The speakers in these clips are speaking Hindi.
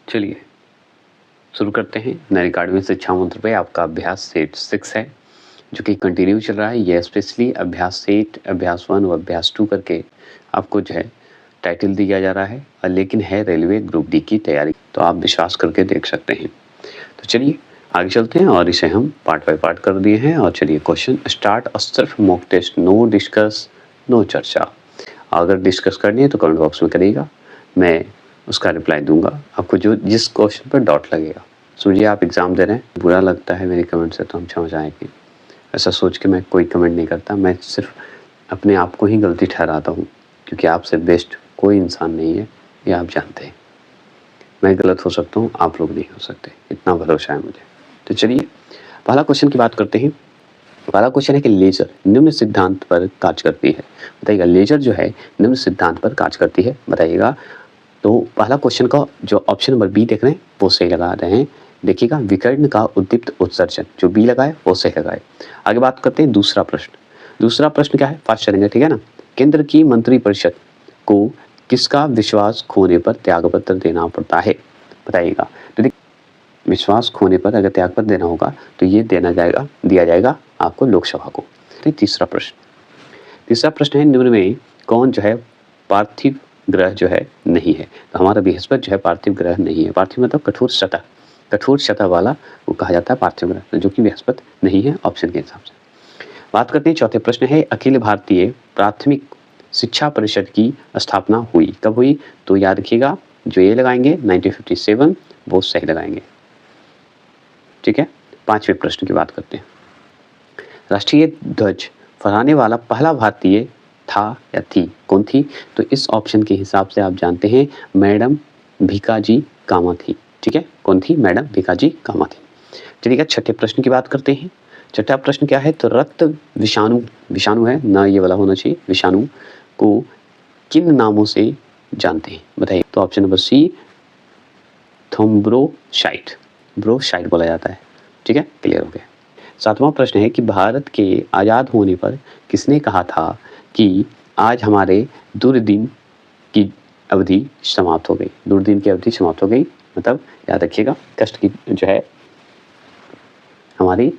चलिए शुरू करते हैं। नई अकाडमी शिक्षा मंत्र पे आपका अभ्यास सेट 6 है जो कि कंटिन्यू चल रहा है। ये स्पेशली अभ्यास सेट, अभ्यास 1 और अभ्यास 2 करके आपको जो है टाइटल दिया जा रहा है, और लेकिन है रेलवे ग्रुप डी की तैयारी, तो आप विश्वास करके देख सकते हैं। तो चलिए आगे चलते हैं और इसे हम पार्ट बाय पार्ट कर दिए हैं। और चलिए क्वेश्चन स्टार्ट। और सिर्फ mock test, no discuss, no चर्चा। अगर डिस्कस करनी है तो कमेंट बॉक्स में करिएगा, मैं उसका रिप्लाई दूंगा आपको जो जिस क्वेश्चन पर डॉट लगेगा। समझिए आप एग्ज़ाम दे रहे हैं, बुरा लगता है मेरे कमेंट से तो हम क्षमा चाहेंगे। ऐसा सोच के मैं कोई कमेंट नहीं करता, मैं सिर्फ अपने आप को ही गलती ठहराता हूँ, क्योंकि आपसे बेस्ट कोई इंसान नहीं है, ये आप जानते हैं। मैं गलत हो सकता हूँ, आप लोग नहीं हो सकते, इतना भरोसा है मुझे। तो चलिए पहला क्वेश्चन की बात करते हैं। पहला क्वेश्चन है कि लेजर निम्न सिद्धांत पर कार्य करती है। बताइएगा लेजर जो है निम्न सिद्धांत पर कार्य करती है, बताइएगा। तो पहला क्वेश्चन का जो ऑप्शन नंबर बी देख रहे हैं वो सही लगा रहे हैं। देखिएगा विकर्ण का उद्दीप्त उत्सर्जन, जो बी लगाए वो सही लगाए। आगे बात करते हैं दूसरा प्रश्न। दूसरा प्रश्न क्या है, फास्ट चलेंगे, ठीक है ना। केंद्र की मंत्रिपरिषद को किसका विश्वास खोने पर त्यागपत्र देना पड़ता है, बताइएगा। तो विश्वास खोने पर अगर त्यागपत्र देना होगा तो ये दिया जाएगा आपको लोकसभा को। तो तीसरा प्रश्न है निम्न में कौन जो है पार्थिव ग्रह जो है नहीं है। तो हमारा बृहस्पति जो है पार्थिव ग्रह नहीं है। पार्थिव मतलब कठोर सतह वाला वो कहा जाता है पार्थिव ग्रह, जो कि बृहस्पति नहीं है ऑप्शन के हिसाब से। बात करते हैं चौथे प्रश्न है अखिल भारतीय प्राथमिक शिक्षा परिषद की स्थापना हुई, कब हुई। तो याद रखिएगा जो ये लगाएंगे 1957 वो सही लगाएंगे, ठीक है। पांचवें प्रश्न की बात करते हैं। राष्ट्रीय ध्वज फहराने वाला पहला भारतीय था या थी, कौन थी। तो इस ऑप्शन के हिसाब से आप जानते हैं मैडम भीकाजी कामा थी, ठीक है। कौन थी, मैडम भीकाजी कामा थी। चलिए छठे प्रश्न की बात करते हैं। छठा प्रश्न क्या है, तो रक्त विषाणु है ना, ये वाला होना चाहिए, विषाणु को किन नामों से जानते हैं, बताइए। तो ऑप्शन नंबर सी ब्रोशाइट बोला जाता है, ठीक है, क्लियर हो गया। सातवां प्रश्न है कि भारत के आज़ाद होने पर किसने कहा था कि आज हमारे दुर्दिन की अवधि समाप्त हो गई। दुर्दिन की अवधि समाप्त हो गई मतलब याद रखिएगा कष्ट की जो है हमारी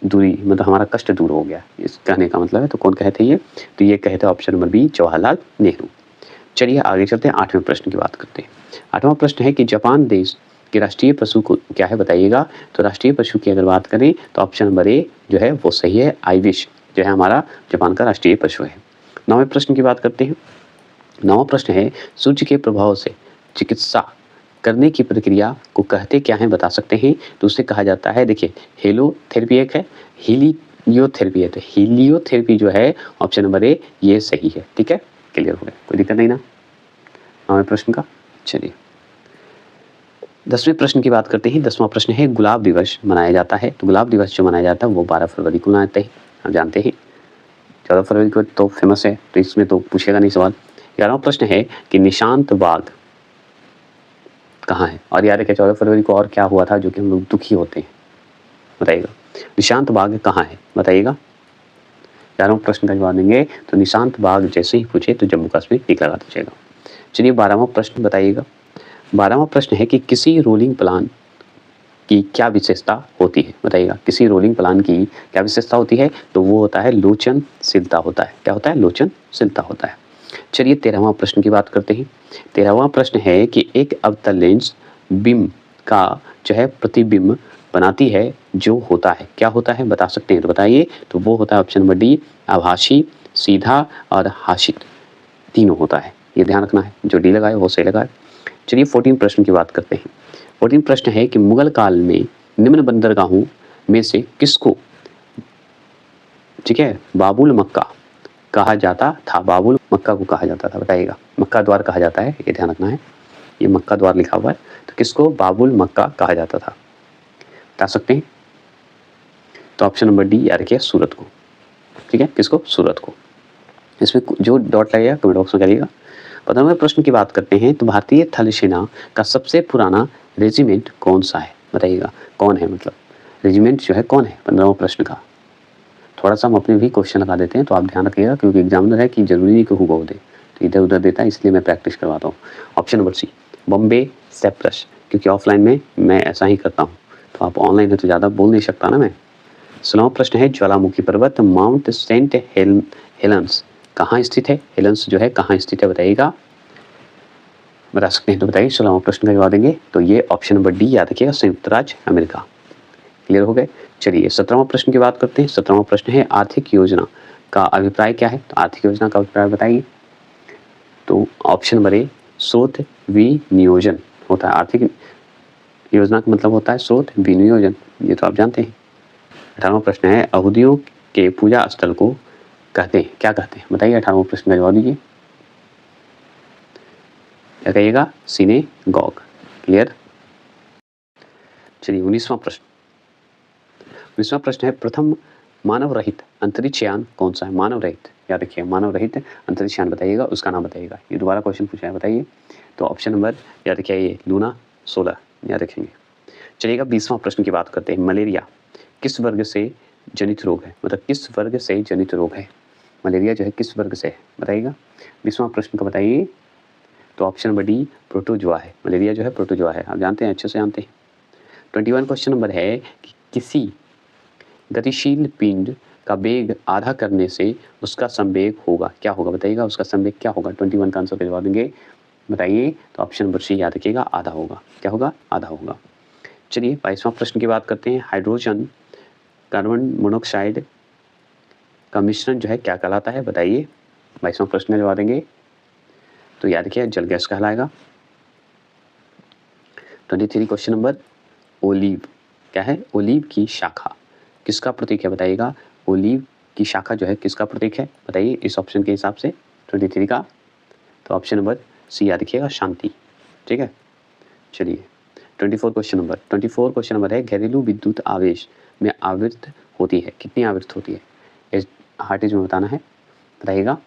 दूरी, मतलब हमारा कष्ट दूर हो गया, इस कहने का मतलब है। तो कौन कहते ये, तो ये कहते option number B Jawaharlal Nehru. चलिए आगे चलते हैं, आठवें प्रश्न की बात करते हैं। आठवां प्रश्न है कि जापान देश के राष्ट्रीय पशु को क्या है, बताइएगा। तो राष्ट्रीय पशु की अगर बात करें तो ऑप्शन नंबर ए जो है वो सही है, आइविश जो है हमारा जापान का राष्ट्रीय पशु है। नौवें प्रश्न की बात करते हैं। नौवां प्रश्न है सूर्य के प्रभाव से चिकित्सा करने की प्रक्रिया को कहते क्या है, बता सकते हैं। तो उसे कहा जाता है, देखिए हेलोथेरेपी एक है, हीलियोथेरेपी है। तो हीलियोथेरेपी जो है ऑप्शन नंबर ए ये सही है, ठीक है, क्लियर हो गया, कोई दिक्कत नहीं ना नौवें प्रश्न का। चलिए 10वें प्रश्न की बात करते हैं। 10वां प्रश्न है गुलाब दिवस मनाया जाता है। तो गुलाब दिवस जो मनाया जाता है वो 12 फरवरी को मनाते हैं, हम जानते हैं। 14 फरवरी को तो फेमस है, तो इसमें तो पूछेगा नहीं सवाल। 11वां प्रश्न है कि निशांत बाग कहाँ है। और याद रखिए 14 फरवरी को और क्या हुआ था जो कि हम लोग दुखी होते हैं, बताइएगा। निशांत बाग कहाँ है, बताइएगा। 11वां प्रश्न का जवाब देंगे तो निशांत बाग जैसे ही पूछे तो जम्मू कश्मीर टिक लगा दीजिएगा। चलिए 12वां प्रश्न बताइएगा। 12वां प्रश्न है कि किसी रोलिंग प्लान की क्या विशेषता होती है, बताइएगा। किसी रोलिंग प्लान की क्या विशेषता होती है, तो वो होता है लोचनशीलता होता है। क्या होता है, लोचनशीलता होता है। चलिए 13वां प्रश्न की बात करते हैं। 13वां प्रश्न है कि एक अवतल लेंस बिंब का जो है प्रतिबिंब बनाती है जो होता है, क्या होता है, बता सकते हैं तो बताइए। तो वो होता है ऑप्शन नंबर डी आभासी, सीधा और हाशित, तीनों होता है, ये ध्यान रखना है। जो डी लगाए वो सही लगाए। चलिए 14 प्रश्न की बात करते हैं। 14 प्रश्न है कि मुगल काल में निम्न बंदरगाहों में से किसको, ठीक है, बाबुल मक्का कहा जाता था। बाबुल मक्का को कहा जाता था, बताइएगा। मक्का द्वार कहा जाता है, ये ध्यान रखना है, ये मक्का द्वार लिखा हुआ है। तो किसको बाबुल मक्का कहा जाता था, बता सकते हैं। तो ऑप्शन नंबर डी याद रखिए सूरत को, ठीक है, किसको, सूरत को। इसमें जो डॉट लगेगा कमेंट बॉक्स में करिएगा। 15वें प्रश्न की बात करते हैं। तो भारतीय थल सेना का सबसे पुराना रेजिमेंट कौन सा है, बताइएगा। कौन है, मतलब रेजिमेंट जो है कौन है, 15वां प्रश्न का। थोड़ा सा हम अपने भी क्वेश्चन लगा देते हैं, तो आप ध्यान रखिएगा, क्योंकि एग्जामिनर है कि जरूरी नहीं कि हुबहू दे, तो इधर उधर देता है, इसलिए मैं प्रैक्टिस करवाता हूँ। Option number C Bombay Cyprus क्योंकि ऑफलाइन में मैं ऐसा ही करता हूँ, तो आप ऑनलाइन है तो ज़्यादा बोल नहीं सकता ना मैं। 16वां प्रश्न है ज्वालामुखी पर्वत माउंट सेंट हेलेंस कहाँ स्थित है? हेलेंस जो है कहाँ स्थित है बताइएगा, बता सकते हैं तो बताइए। 16वां प्रश्न का जवाब देंगे तो ये ऑप्शन नंबर डी याद रखिएगा, संयुक्त राज्य अमेरिका। क्लियर हो गए। चलिए 17वां प्रश्न की बात करते हैं। 17वां प्रश्न है आर्थिक योजना का अभिप्राय क्या है? तो आर्थिक योजना का अभिप्राय बताइए। तो ऑप्शन नंबर ए स्रोत विनियोजन होता है। आर्थिक योजना का मतलब होता है स्रोत विनियोजन, ये तो आप जानते हैं। 18वां प्रश्न है यहूदियों के पूजा स्थल को कहते हैं, क्या कहते हैं बताइए। 18वां प्रश्न का जवाब दीजिए, क्या कहिएगा? सिनेगॉग। क्लियर। चलिए 19वां प्रश्न। 19वां प्रश्न है प्रथम मानव रहित अंतरिक्ष यान कौन सा है? मानव रहित, याद रखिए मानव रहित अंतरिक्ष यान बताइएगा, उसका नाम बताइएगा। ये दोबारा क्वेश्चन पूछा है, बताइए। तो ऑप्शन नंबर याद रखिए ये लूना 16 याद रखेंगे। चलिएगा 20वां प्रश्न की बात करते हैं। मलेरिया किस वर्ग से जनित रोग है? मतलब किस वर्ग से जनित रोग है? मलेरिया जो है किस वर्ग से है बताइएगा। 20वां प्रश्न का बताइए। तो ऑप्शन नंबर डी प्रोटोजोआ है। मलेरिया जो है प्रोटोजोआ है, आप जानते हैं, अच्छे से जानते हैं। 21 क्वेश्चन नंबर है कि किसी गतिशील पिंड का वेग आधा करने से उसका संवेग होगा, क्या होगा बताइएगा, उसका संवेग क्या होगा? 21 का आंसर का जवाब देंगे, बताइए। तो ऑप्शन नंबर सी याद रखिएगा, आधा होगा। क्या होगा? आधा होगा। चलिए 22वां प्रश्न की बात करते हैं। हाइड्रोजन कार्बन मोनोऑक्साइड का मिश्रण जो है क्या कहलाता है बताइए। 22वां प्रश्न का जवाब देंगे तो याद रखिए जल गैस कहलाएगा। 23 क्वेश्चन नंबर ओलीव क्या है? ओलीव की शाखा किसका प्रतीक है बताइएगा। ओलीव की शाखा जो है किसका प्रतीक है बताइए इस ऑप्शन के हिसाब से 23 का। तो ऑप्शन नंबर सी याद रखिएगा, शांति। ठीक है। चलिए 24 क्वेश्चन नंबर है घरेलू विद्युत आवेश में आवृत्त होती है, कितनी आवृत्त होती है? हार्टेज में बताना है, बताइएगा।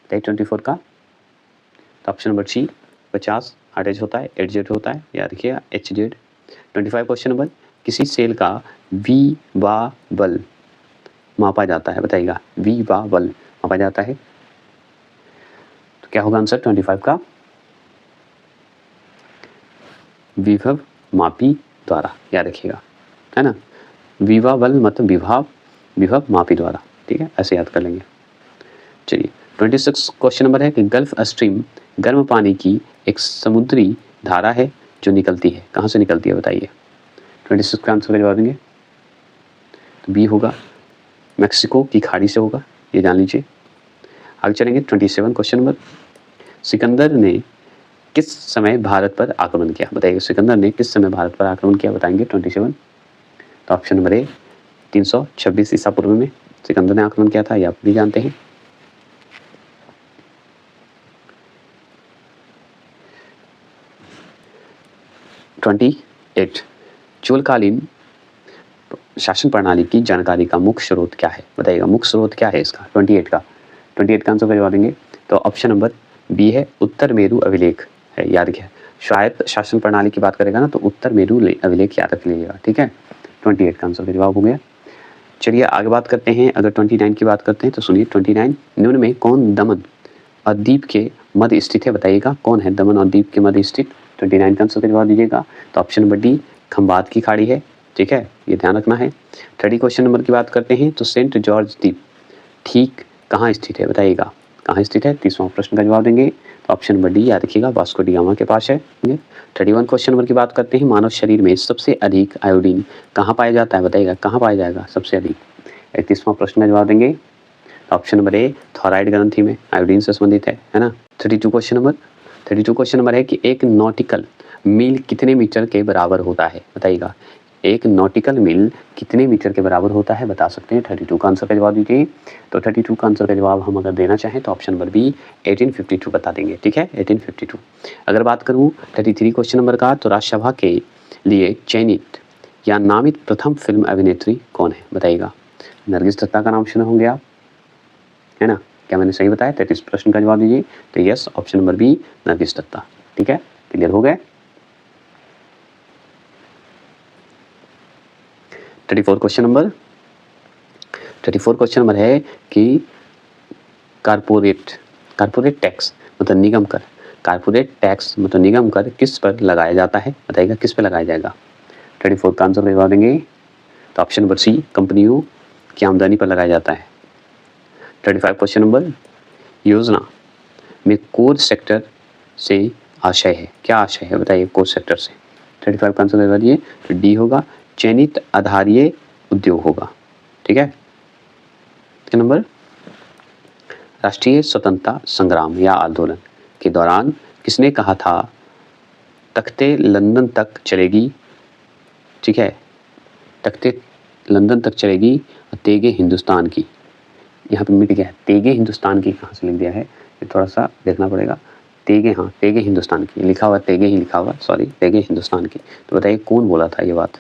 बताइए 24 का। तो ऑप्शन नंबर सी 50 हार्टेज होता है, HZ होता है, याद रखिएगा HZ। 25 क्वेश्चन नंबर किसी सेल का विवा बल मापा जाता है बताइएगा। विवा बल मापा जाता है तो क्या होगा आंसर 25 का? विभव मापी द्वारा, याद रखिएगा, है ना। विवा बल मतलब विभव मापी द्वारा, ठीक है, ऐसे याद कर लेंगे। चलिए 26 क्वेश्चन नंबर है कि गल्फ स्ट्रीम गर्म पानी की एक समुद्री धारा है जो निकलती है, कहाँ से निकलती है बताइए। 26 का आंसर का जवाब देंगे तो बी होगा, मैक्सिको की खाड़ी से होगा, ये जान लीजिए। आगे चलेंगे 27 क्वेश्चन नंबर। सिकंदर ने किस समय भारत पर आक्रमण किया बताइए। सिकंदर ने किस समय भारत पर आक्रमण किया बताएंगे 27। तो ऑप्शन नंबर ए 326 ईसा पूर्व में सिकंदर ने आक्रमण किया था, ये आप भी जानते हैं। चोलकालीन शासन प्रणाली की जानकारी का मुख्य स्रोत क्या है बताइएगा। मुख्य स्रोत क्या है इसका 28 का आंसर का जवाब देंगे तो ऑप्शन नंबर बी है उत्तर मेरु अभिलेख है, याद रखिए। स्वायत्त शासन प्रणाली की बात करेगा ना तो उत्तर मेरु अभिलेख याद रख लीजिएगा, ठीक है। 28 का आंसर का जवाब हो गया। चलिए आगे बात करते हैं। अगर 29 की बात करते हैं तो सुनिए 29 निम्न में कौन दमन और दीप के मध्य स्थित है बताइएगा। कौन है दमन और दीप के मध्य स्थित? 29 का आंसर का जवाब दीजिएगा तो ऑप्शन नंबर डी खंबात की खाड़ी है, ठीक है, ये ध्यान रखना है। 30 क्वेश्चन नंबर की बात करते हैं तो सेंट जॉर्ज द्वीप ठीक कहाँ स्थित है बताइएगा, कहाँ स्थित है। 30वां प्रश्न का जवाब देंगे तो ऑप्शन नंबर डी याद रखिएगा, वास्को डी गामा के पास है। 31 क्वेश्चन नंबर की बात करते हैं। मानव शरीर में सबसे अधिक आयोडीन कहाँ पाया जाता है बताइएगा, कहाँ पाया जाएगा सबसे अधिक। 31वां प्रश्न का जवाब देंगे ऑप्शन नंबर ए थॉराइड ग्रंथि में आयोडीन से संबंधित है ना। 32 क्वेश्चन नंबर है कि एक नॉटिकल मील कितने मीटर के बराबर होता है बताइएगा। एक नॉटिकल मील कितने मीटर के बराबर होता है बता सकते हैं। 32 का आंसर का जवाब दीजिए। तो 32 का आंसर का जवाब हम अगर देना चाहें तो ऑप्शन नंबर बी 1852 बता देंगे, ठीक है 1852। अगर बात करूँ 33 क्वेश्चन नंबर का तो राज्यसभा के लिए चयनित या नामित प्रथम फिल्म अभिनेत्री कौन है बताइएगा। नरगिस दत्ता का नाम सुने होंगे आप, है ना। क्या मैंने सही बताया? 33 प्रश्न का जवाब दीजिए तो yes option number B Nargis Datta, ठीक है। क्लियर हो गए। 34 क्वेश्चन नंबर है कि कारपोरेट टैक्स मतलब निगम कर कारपोरेट टैक्स मतलब निगम कर किस पर लगाया जाता है, बताइएगा किस पर लगाया जाएगा। 34 का आंसर करवा देंगे तो ऑप्शन नंबर सी, कंपनियों की आमदनी पर लगाया जाता है। 35 क्वेश्चन नंबर, योजना में कोर सेक्टर से आशय है, क्या आशय है बताइए कोर सेक्टर से। 35 का आंसर करवा दिए तो डी होगा, चयनित आधारीय उद्योग होगा, ठीक है। नंबर, राष्ट्रीय स्वतंत्रता संग्राम या आंदोलन के दौरान किसने कहा था तख्ते लंदन तक चलेगी, ठीक है, तख्ते लंदन तक चलेगी और तेगे हिंदुस्तान की, यहाँ पे मिट गया है, तेगे हिंदुस्तान की कहाँ से लिख दिया है, ये थोड़ा सा देखना पड़ेगा। तेगे, हाँ तेगे हिंदुस्तान की लिखा हुआ, तेगे ही लिखा हुआ, सॉरी तेगे हिंदुस्तान की। तो बताइए कौन बोला था ये बात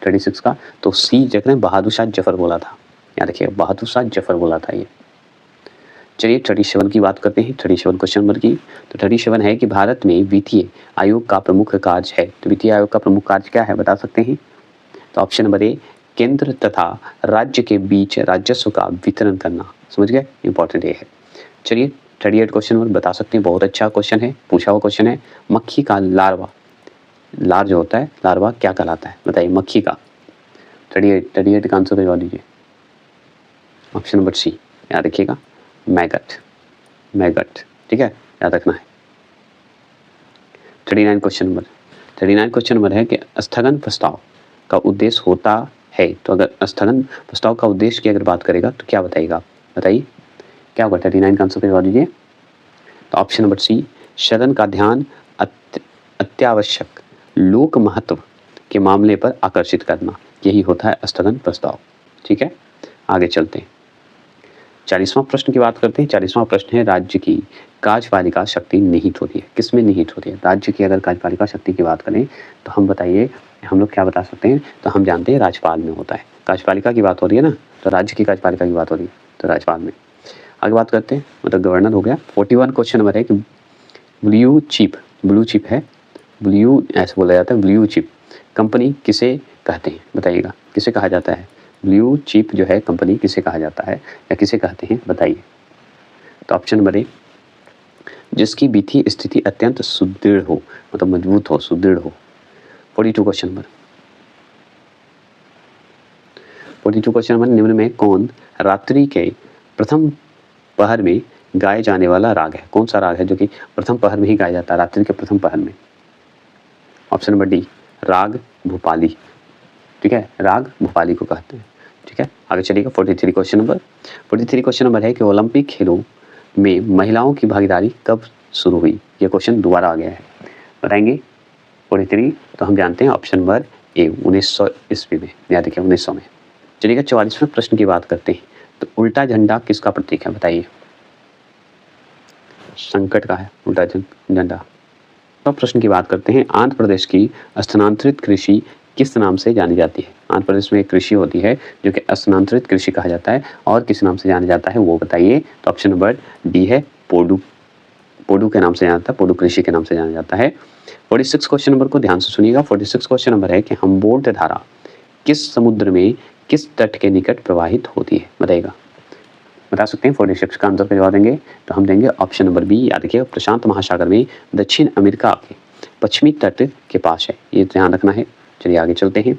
36 का, तो सी देख रहे हैं, बहादुर शाह जफर बोला था, याद रखिएगा बहादुर शाह जफर बोला था ये। चलिए 37 की बात करते हैं, 37 क्वेश्चन नंबर की। तो 37 है कि भारत में वित्तीय आयोग का प्रमुख कार्य है, तो वित्तीय आयोग का प्रमुख कार्य क्या है बता सकते हैं। तो ऑप्शन नंबर ए, केंद्र तथा राज्य के बीच राजस्व का वितरण करना, समझ गए, इंपॉर्टेंट ये है। चलिए 38 क्वेश्चन नंबर बता सकते हैं, बहुत अच्छा क्वेश्चन है, पूछा हुआ क्वेश्चन है। मक्खी का लार्वा, लार जो होता है लार्वा क्या कहलाता है बताइए मक्खी का। 38 का आंसर करवा दीजिए, ऑप्शन नंबर सी, याद रखिएगा मैगट, मैगट, ठीक है, याद रखना है। 39 क्वेश्चन नंबर, 39 क्वेश्चन नंबर है कि स्थगन प्रस्ताव का उद्देश्य होता है, तो अगर स्थगन प्रस्ताव का उद्देश्य की अगर बात करेगा तो क्या बताइएगा, बताइए क्या होगा। 39 का आंसर करवा दीजिए, तो ऑप्शन नंबर सी, सदन का ध्यान अत्यावश्यक लोक महत्व के मामले पर आकर्षित करना, यही होता है स्थगन प्रस्ताव, ठीक है। आगे चलते हैं, 40वां प्रश्न की बात करते हैं। 40वां प्रश्न है, राज्य की कार्यपालिका शक्ति निहित होती है, किसमें निहित होती है। राज्य की अगर कार्यपालिका शक्ति की बात करें तो हम बताइए, हम लोग क्या बता सकते हैं, तो हम जानते हैं राज्यपाल में होता है। कार्यपालिका की बात हो रही है ना, तो राज्य की कार्यपालिका की बात हो रही है तो राज्यपाल में। आगे बात करते हैं, मतलब गवर्नर हो गया। 41 क्वेश्चन नंबर है कि ब्लू चिप, ब्लू चिप है, ब्लू ऐसे बोला जाता है, ब्लू चिप कंपनी किसे कहते हैं बताइएगा, किसे कहा जाता है। ब्लू चिप जो है कंपनी किसे कहा जाता है या किसे कहते हैं बताइए। तो ऑप्शन नंबर ए, जिसकी वित्तीय स्थिति अत्यंत सुदृढ़ हो, मतलब मजबूत हो, सुदृढ़ हो। 42 क्वेश्चन नंबर, 42 क्वेश्चन नंबर, निम्न में कौन रात्रि के प्रथम पहर में गाए जाने वाला राग है, कौन सा राग है जो कि प्रथम पहर में ही गाया जाता है, रात्रि के प्रथम पहर में। ऑप्शन नंबर डी, राग भूपाली, ठीक है, राग भूपाली को कहते हैं, ठीक है। आगे चलिएगा 43 क्वेश्चन नंबर, 43 क्वेश्चन नंबर है कि ओलंपिक खेलों में महिलाओं की भागीदारी कब शुरू हुई, ये क्वेश्चन दोबारा आ गया है, बताएंगे 43। तो हम जानते हैं ऑप्शन नंबर ए 1900 ईस्वी में, याद रखिए 1900 में। चलिएगा 44वें प्रश्न की बात करते हैं। तो उल्टा झंडा किसका प्रतीक है बताइए, संकट का है उल्टा झंडा। तो प्रश्न की बात करते हैं, आंध्र प्रदेश की स्थानांतरित कृषि किस नाम से जानी जाती है। आंध्र प्रदेश में एक कृषि होती है जो कि स्थानांतरित कृषि कहा जाता है, और किस नाम से जाना जाता है वो बताइए। तो ऑप्शन नंबर डी है पोडू, पोडू के नाम से जाना जाता है, पोडू कृषि के नाम से जाना जाता है। 46 क्वेश्चन नंबर को ध्यान से सुनिएगा। 46 क्वेश्चन नंबर है कि हम्बोल्ट धारा किस समुद्र में किस तट के निकट प्रवाहित होती है बताइएगा, बता सकते हैं। 46 का आंसर जवाब देंगे तो हम देंगे ऑप्शन नंबर बी, याद रखिएगा प्रशांत महासागर में दक्षिण अमेरिका के पश्चिमी तट के पास है, ये ध्यान रखना है। चलिए आगे चलते हैं,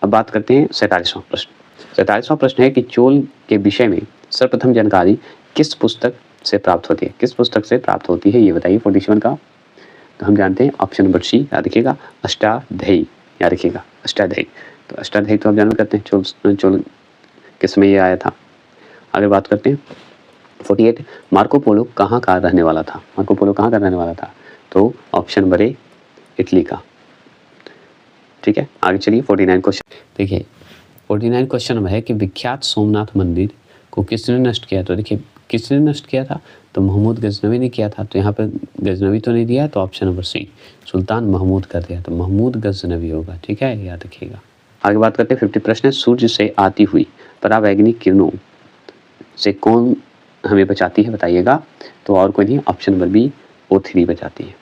अब बात करते हैं 47वां प्रश्न। 47वां प्रश्न है कि चोल के विषय में सर्वप्रथम जानकारी किस पुस्तक से प्राप्त होती है, किस पुस्तक से प्राप्त होती है ये बताइए 47 का। तो हम जानते हैं ऑप्शन नंबर सी, याद रखिएगा अष्टाध्यायी, याद रखिएगा अष्टाध्यायी। तो अष्टाध्यायी तो आप जानते करते हैं चोल किस में ये आया था। आगे बात करते हैं 48, मार्को पोलो कहाँ का रहने वाला था, मार्को पोलो कहाँ का रहने वाला था। तो ऑप्शन नंबर ए इटली का, ठीक है। आगे चलिए 49 क्वेश्चन देखिए, 49 क्वेश्चन नंबर है कि विख्यात सोमनाथ मंदिर को किसने नष्ट किया। तो देखिए किसने नष्ट किया था, तो महमूद गजनवी ने किया था। तो यहाँ पर गजनवी तो नहीं दिया, तो ऑप्शन नंबर सी सुल्तान महमूद कर दिया, तो महमूद गजनवी होगा, ठीक है, याद रखिएगा। आगे बात करते हैं 50 प्रश्न है, सूर्य से आती हुई परावैंगनिक किरणों से कौन हमें बचाती है बताइएगा। तो और कोई नहीं, ऑप्शन नंबर बी O3 बचाती है।